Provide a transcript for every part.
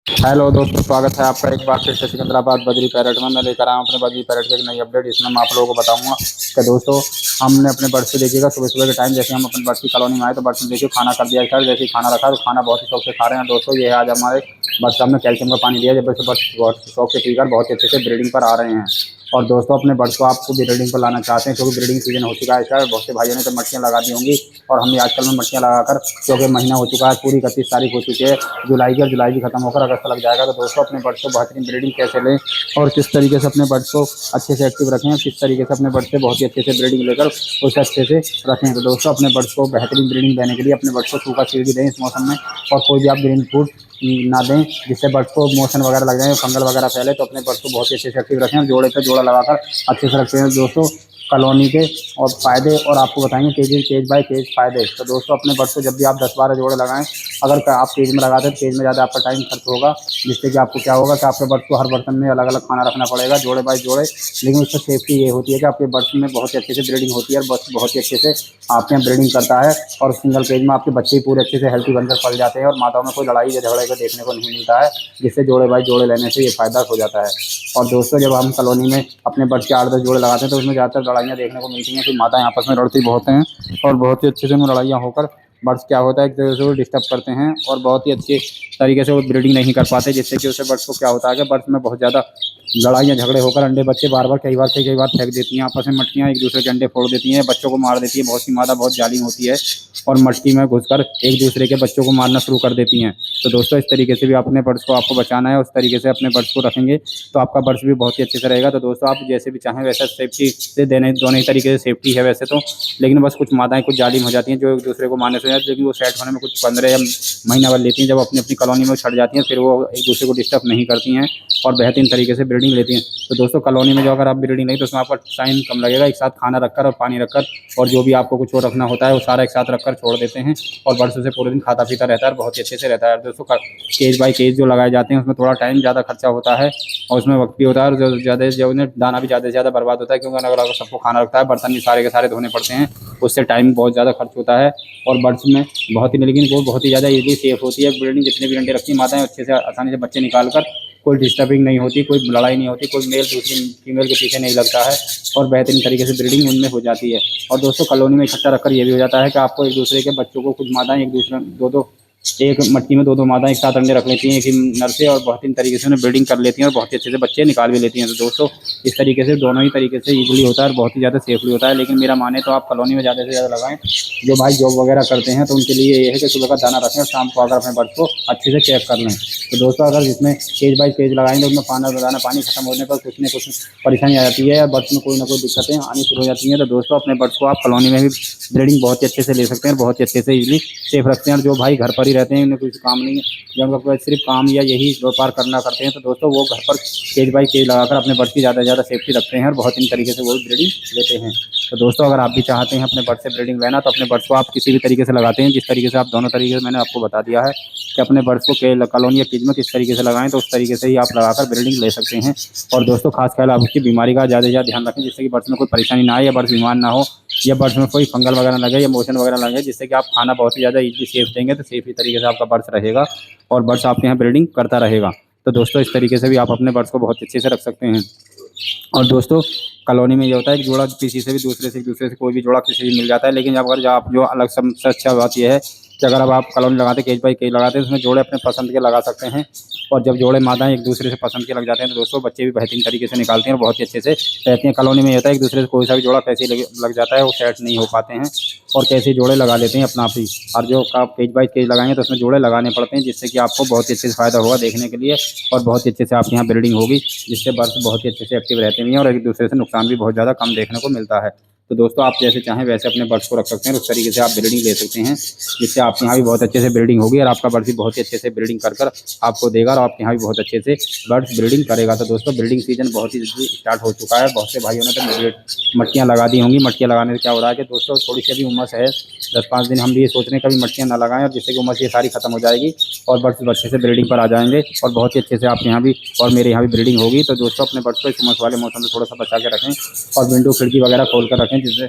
Hello दोस्तों, स्वागत है आपका एक बार फिर से सिकंदराबाद बजरी पैरेट में। मैं लेकर आया हूँ अपने बजरी पैरेट की एक नई अपडेट। इसमें मैं आप लोगों को बताऊंगा कि दोस्तों हमने अपने बर्ड्स को देखिएगा सुबह सुबह के टाइम जैसे हम अपने बर्ड्स की कॉलोनी में आए तो बर्ड्स ने देखिए खाना कर दिया सर। जैसे ही खाना रखा तो खाना बहुत ही शौक से खा रहे हैं दोस्तों। ये आज हमारे बर्ड्स हमने कैल्शियम का पानी दिया जब से बर्ड्स बहुत शौक से पीकर बहुत ही अच्छे से ब्रीडिंग पर आ रहे हैं। और दोस्तों अपने बर्ड्स को आपको भी ब्रीडिंग पर लाना चाहते हैं क्योंकि ब्रीडिंग सीजन हो चुका है सर। बहुत से भाइयों ने तो मटकियाँ लगा दी होंगी और हम भी आजकल में मटकियाँ लगाकर, क्योंकि महीना हो चुका है, पूरी 31 तारीख हो चुकी है जुलाई की, और जुलाई भी खत्म होकर अगस्त लग जाएगा। तो दोस्तों अपने बर्ड्स को बेहतरीन ब्रीडिंग कैसे लें और किस तरीके से अपने बर्ड्स को अच्छे से एक्टिव रखें, किस तरीके से अपने बर्ड्स से बहुत ही अच्छे से ब्रीडिंग लेकर उसे अच्छे से रखें। तो दोस्तों अपने बर्ड्स को बेहतरीन ब्रीडिंग देने के लिए अपने बर्ड्स को सूखा सीड दें इस मौसम में, और कोई भी आप ग्रीन फूड ना दें जिससे बर्ड्स को मोशन वगैरह लग जाए, फंगल वगैरह फैले। तो अपने बर्ड्स को बहुत ही अच्छे से एक्टिव रखें और जोड़े पे जोड़ा लगाकर अच्छे से रखते हैं दोस्तों कॉलोनी के। और फ़ायदे और आपको बताएंगे केज बाय केज फ़ायदे। तो दोस्तों अपने बर्ड्स को जब भी आप 10-12 जोड़े लगाएं, अगर आप केज में लगाते हैं तो केज में ज़्यादा आपका टाइम खर्च होगा, जिससे कि आपको क्या होगा कि आपके बर्ड्स को हर बर्तन में अलग अलग खाना रखना पड़ेगा जोड़े बाय जोड़े। लेकिन उससे सेफ्टी ये होती है कि आपके बर्ड्स में बहुत ही अच्छे से ब्रीडिंग होती है और बर्ड्स बहुत ही अच्छे से आपके यहाँ ब्रीडिंग करता है। और सिंगल केज में आपके बच्चे ही पूरे अच्छे से हेल्थी बनकर पल जाते हैं और माताओं में कोई लड़ाई या झगड़े को देखने को नहीं मिलता है, जिससे जोड़े बाय जोड़े लेने से ये फ़ायदा हो जाता है। और दोस्तों जब हम कॉलोनी में अपने बर्ड्स के 8-10 जोड़े लगाते हैं तो उसमें ज़्यादातर लड़ाइयाँ देखने को मिलती हैं कि माताएं आपस में लड़ती बहुत हैं और बहुत ही अच्छे से उनमें लड़ाइयाँ होकर बर्ड्स क्या होता है एक दूसरे को डिस्टर्ब करते हैं और बहुत ही अच्छे तरीके से वो ब्रीडिंग नहीं कर पाते, जिससे कि उससे बर्ड्स को क्या होता है कि बर्ड्स में बहुत ज़्यादा लड़ाइयाँ झगड़े होकर अंडे बच्चे बार बार कई बार फेंक देती हैं आपस में मटकियाँ, एक दूसरे के अंडे फोड़ देती हैं, बच्चों को मार देती है। बहुत सी मादा बहुत जालिम होती है और मटकी में घुसकर एक दूसरे के बच्चों को मारना शुरू कर देती हैं। तो दोस्तों इस तरीके से भी अपने बर्ड्स को आपको बचाना है, उस तरीके से अपने बर्ड्स को रखेंगे तो आपका बर्ड्स भी बहुत ही अच्छे से रहेगा। तो दोस्तों आप जैसे भी चाहें वैसा सेफ्टी से देने, दोनों ही तरीके से सेफ्टी है वैसे तो, लेकिन बस कुछ मादाएं कुछ जालिम हो जाती हैं जो एक दूसरे को मारने से हो जाती है, लेकिन वो सेट होने में कुछ 15 या महीना भर लेती हैं। जब अपनी अपनी कॉलोनी में छट जाती हैं फिर वो एक दूसरे को डिस्टर्ब नहीं करती हैं और बेहतरीन तरीके से ब्रीडिंग लेती हैं। तो दोस्तों कॉलोनी में जो अगर आप ब्रीडिंग लेंगे तो उसमें आपका टाइम कम लगेगा, एक साथ खाना रखकर और पानी रखकर और जो भी आपको कुछ और रखना होता है वो सारा एक साथ रखकर छोड़ देते हैं और बर्ड्स से पूरे दिन खाता पीता रहता है और बहुत ही अच्छे से रहता है। दोस्तों केज बाय केज जो लगाए जाते हैं उसमें थोड़ा टाइम ज़्यादा खर्चा होता है और उसमें वक्त भी होता है और ज़्यादा जो उन्हें दाना भी ज़्यादा से ज़्यादा बर्बाद होता है, क्योंकि अगर सबको खाना रखता है बर्तन भी सारे के सारे धोने पड़ते हैं, उससे टाइम बहुत ज़्यादा खर्च होता है। और बर्ड्स में बहुत ही, लेकिन वो बहुत ही ज़्यादा ईज़िली सेफ होती है ब्रीडिंग। जितने भी अंडे रखती हैं माताएं अच्छे से आसानी से बच्चे निकाल कर, कोई डिस्टर्बिंग नहीं होती, कोई लड़ाई नहीं होती, कोई मेल दूसरी फीमेल के पीछे नहीं लगता है और बेहतरीन तरीके से ब्रीडिंग उनमें हो जाती है। और दोस्तों कॉलोनी में इकट्ठा रखकर ये भी हो जाता है कि आपको एक दूसरे के बच्चों को, कुछ माताएं एक दूसरे दो एक मटकी में दो मादाएं एक साथ अंडे रख लेती हैं एक ही नर से और बेहतरीन तरीके से उन्हें ब्रीडिंग कर लेती हैं और बहुत ही अच्छे से बच्चे निकाल भी लेती हैं। तो दोस्तों इस तरीके से दोनों ही तरीके से ईजिली होता है और बहुत ही ज़्यादा सेफली होता है। लेकिन मेरा माने तो आप कॉलोनी में ज़्यादा से ज़्यादा लगाएं। जो भाई जॉब वगैरह करते हैं तो उनके लिए ये है कि सुबह का दाना रखें और शाम को आकर अपने बर्ड्स को अच्छे से चेक कर लें। तो दोस्तों अगर जिसमें केज बाय केज लगाएंगे उसमें दाना पानी खत्म होने पर कुछ न कुछ परेशानी आ जाती है या बर्ड्स में कोई ना कोई दिक्कतें आनी शुरू हो जाती हैं। तो दोस्तों अपने बर्ड्स को आप कॉलोनी में भी ब्रीडिंग बहुत ही अच्छे से ले सकते हैं और बहुत ही अच्छे से ईजिली सेफ रखते हैं। और जो भाई घर पर ही रहते हैं, उन्हें कुछ काम नहीं है, जब उनका सिर्फ काम या यही व्यापार करना करते हैं, तो दोस्तों वो घर पर केज बाय केज लगाकर अपने बर्ड्स की ज़्यादा से ज़्यादा सेफ्टी रखते हैं और बहुत इन तरीके से वो ब्रीडिंग लेते हैं। तो दोस्तों अगर आप भी चाहते हैं अपने बर्ड से ब्रीडिंग लेना तो अपने बर्ड्स को आप किसी भी तरीके से लगाते हैं, जिस तरीके से आप दोनों तरीके से मैंने आपको बता दिया है कि अपने बर्ड्स को कॉलोनी या केज में किस तरीके से लगाएं, तो उस तरीके से ही आप लगाकर ब्रीडिंग ले सकते हैं। और दोस्तों खास ख्याल आप उसकी बीमारी का ज़्यादा से ज़्यादा ध्यान रखें, जिससे कि बर्ड्स में कोई परेशानी ना आए या बर्ड्स बीमार ना हो या बर्ड्स में कोई फंगल वगैरह लगे या मोशन वगैरह लगे, जिससे कि आप खाना बहुत ही ज़्यादा ईजी सेफ देंगे तो सेफ ही तरीके से आपका बर्ड्स रहेगा और बर्ड्स आपके यहाँ ब्रीडिंग करता रहेगा। तो दोस्तों इस तरीके से भी आप अपने बर्ड्स को बहुत अच्छे से रख सकते हैं। और दोस्तों कॉलोनी में ये होता है कि जोड़ा किसी से भी दूसरे से कोई भी जोड़ा किसी से मिल जाता है, लेकिन अगर जो आप जो अलग सबसे अच्छा बात यह है कि अगर अब आप कॉलोनी लगाते केज बाय केज लगाते हैं उसमें जोड़े अपने पसंद के लगा सकते हैं और जब जोड़े मादाएं एक दूसरे से पसंद के लग जाते हैं तो दोस्तों बच्चे भी बेहतरीन तरीके से निकालते हैं और बहुत ही अच्छे से रहते हैं। कॉलोनी में ये होता है एक दूसरे से कोई सा भी जोड़ा कैसे लग जाता है वो सेट नहीं हो पाते हैं और कैसे जोड़े लगा लेते हैं अपना आप ही। और जो आप केज बाय केज लगाएंगे तो उसमें जोड़े लगाने पड़ते हैं, जिससे कि आपको बहुत ही अच्छे से फ़ायदा होगा देखने के लिए और बहुत ही अच्छे से आपके यहाँ ब्रीडिंग होगी, जिससे बर्ड्स बहुत ही अच्छे से एक्टिव रहते हैं और एक दूसरे से नुकसान भी बहुत ज़्यादा कम देखने को मिलता है। तो दोस्तों आप जैसे चाहें वैसे अपने बर्ड्स को रख सकते हैं, उस तरीके से आप ब्रीडिंग ले सकते हैं, जिससे आपके यहाँ भी बहुत अच्छे से ब्रीडिंग होगी और आपका बर्ड्स भी बहुत ही अच्छे से ब्रीडिंग कर आपको देगा और आपके यहाँ भी बहुत अच्छे से बर्ड्स ब्रीडिंग करेगा। तो दोस्तों ब्रीडिंग सीजन बहुत ही जल्दी स्टार्ट हो चुका है, बहुत से भाइयों ने तो मटकियाँ लगा दी होंगी। मटकियाँ लगाने से क्या हो रहा है कि दोस्तों थोड़ी सी अभी उमस है, 10-5 दिन हम भी ये सोच रहे हैं कभी मटकियाँ ना लगाएं और जिससे कि उमस ये सारी खत्म हो जाएगी और बर्ड्स अच्छे से ब्रीडिंग पर आ जाएंगे और बहुत ही अच्छे से आपके यहाँ भी और मेरे यहाँ भी ब्रीडिंग होगी। तो दोस्तों अपने बर्ड्स को इस उमस वाले मौसम में थोड़ा सा बचा के रखें और विंडो खिड़की वगैरह खोल कर रखें, जिससे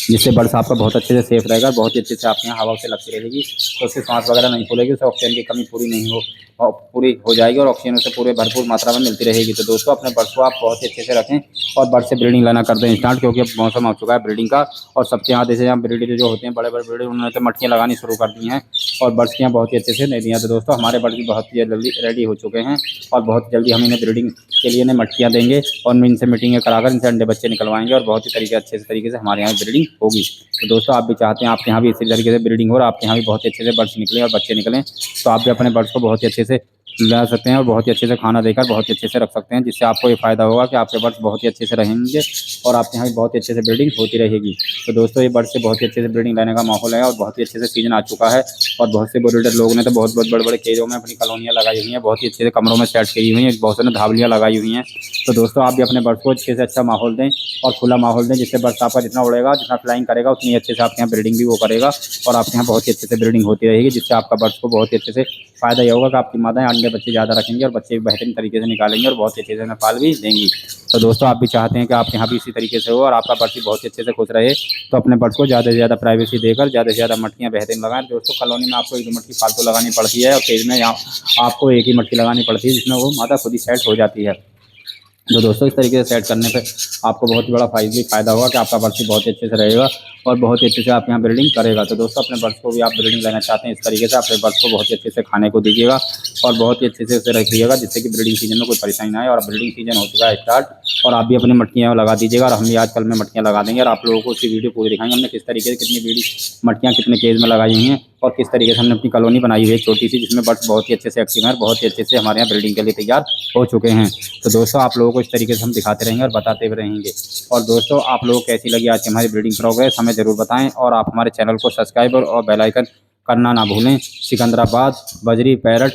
जिससे बर्ड्स आपका बहुत अच्छे से सेफ रहेगा, बहुत ही अच्छे से आपके यहाँ हवा से लगती रहेगी, तो उससे सांस वगैरह नहीं फूलेगी, उसे ऑक्सीजन की कमी पूरी नहीं हो और पूरी हो जाएगी और ऑक्सीजन उसे पूरे भरपूर मात्रा में मिलती रहेगी। तो दोस्तों अपने बर्ड्स को आप बहुत ही अच्छे से रखें और बर्ड से ब्रीडिंग लाना कर दें स्टार्ट, क्योंकि अब मौसम आ चुका है ब्रीडिंग का। और सबके यहाँ जैसे यहाँ ब्रीडर जो होते हैं बड़े बड़े ब्रीडर, उन्होंने तो मटकियाँ लगानी शुरू कर दी हैं और बर्ड्स के यहाँ बहुत ही अच्छे से नहीं दिया। तो दोस्तों हमारे बर्ड भी बहुत ही जल्दी रेडी हो चुके हैं और बहुत जल्दी हम इन्हें ब्रीडिंग के लिए इन्हें मटकियाँ देंगे और इनसे मीटिंगें कराकर इनसे अंडे बच्चे निकलवाएंगे और बहुत ही अच्छे तरीके से हमारे यहाँ ब्रीडिंग होगी। तो दोस्तों आप भी चाहते हैं आपके यहाँ भी इसी तरीके से ब्रीडिंग हो और आपके यहाँ भी बहुत ही अच्छे से बर्ड्स निकलें और बच्चे निकलें, तो आप भी अपने बर्ड्स को बहुत ही अच्छे से ला सकते हैं और बहुत ही अच्छे से खाना देकर बहुत ही अच्छे से रख सकते हैं, जिससे आपको ये फ़ायदा होगा कि आपके बर्ड्स बहुत ही अच्छे से रहेंगे और आपके यहाँ भी बहुत ही अच्छे से ब्रीडिंग होती रहेगी। तो दोस्तों ये बर्ड्स से बहुत ही अच्छे से ब्रीडिंग लेने का माहौल है और बहुत ही अच्छे से सीजन आ चुका है और बहुत से ब्रीडर लोगों ने तो बहुत बहुत बड़े बड़े केजों में अपनी कॉलोनियाँ लगाई हुई हैं, बहुत ही अच्छे से कमरों में सेट की हुई हैं, बहुत से ने धावलियाँ लगाई हुई हैं। तो दोस्तों आप भी अपने बर्ड्स को अच्छे से अच्छा माहौल दें और खुला माहौल दें, जिससे बर्ड्स आपका जितना उड़ेगा, जितना फ्लाइंग करेगा, उतनी अच्छे से आपके यहाँ ब्रीडिंग भी वो करेगा और आपके यहाँ बहुत ही अच्छे से ब्रीडिंग होती रहेगी, जिससे आपका बर्ड्स को बहुत ही अच्छे से फ़ायदा ये होगा कि आपकी माताएं अंडे बच्चे ज़्यादा रखेंगी और बच्चे बेहतरीन तरीके से निकालेंगे और बहुत ही अच्छे से उन्हें पाल भी देंगी। तो दोस्तों आप भी चाहते हैं कि आप यहाँ भी इसी तरीके से हो और आपका बर्ड्स भी बहुत ही अच्छे से खुश रहे, तो अपने बर्ड्स को ज़्यादा से ज़्यादा प्राइवेसी देकर ज़्यादा से ज़्यादा मटकियाँ बेहतरीन लगाएं। दोस्तों कॉलोनी में आपको 1-2 मटकी फालतू लगानी पड़ती है और केज में यहाँ आपको एक ही मटकी लगानी पड़ती है, जिसमें वो माता खुद ही सेट हो जाती है। तो दोस्तों इस तरीके से सेट करने पे आपको बहुत ही बड़ा फ़ायदा होगा कि आपका बर्ड्स भी बहुत ही अच्छे से रहेगा और बहुत ही अच्छे से आप यहाँ ब्रीडिंग करेगा। तो दोस्तों अपने बर्ड्स को भी आप ब्रीडिंग लेना चाहते हैं इस तरीके से अपने बर्ड्स को बहुत ही अच्छे से खाने को दीजिएगा और बहुत ही अच्छे से उसे रखिएगा, जिससे कि ब्रीडिंग सीजन में कोई परेशानी ना आए। और ब्रीडिंग सीजन हो चुका है स्टार्ट और आप भी अपनी मटकियाँ लगा दीजिएगा और हम भी आजकल में मटकियाँ लगा देंगे और आप लोगों को उसकी वीडियो पूरी दिखाएंगे हमने किस तरीके से कितनी मटकियाँ कितने केज में लगाई हुई हैं और किस तरीके से हमने अपनी कॉलोनी बनाई हुई है छोटी सी, जिसमें बर्ड्स बहुत ही अच्छे से एक्टिव हैं, बहुत ही अच्छे से हमारे यहाँ ब्रीडिंग के लिए तैयार हो चुके हैं। तो दोस्तों आप लोगों को इस तरीके से हम दिखाते रहेंगे और बताते भी रहेंगे। और दोस्तों आप लोगों को कैसी लगी आज की हमारी ब्रीडिंग प्रोग्रेस हमें ज़रूर बताएं और आप हमारे चैनल को सब्सक्राइब और बेल आइकन करना ना भूलें। सिकंदराबाद बजरी पैरट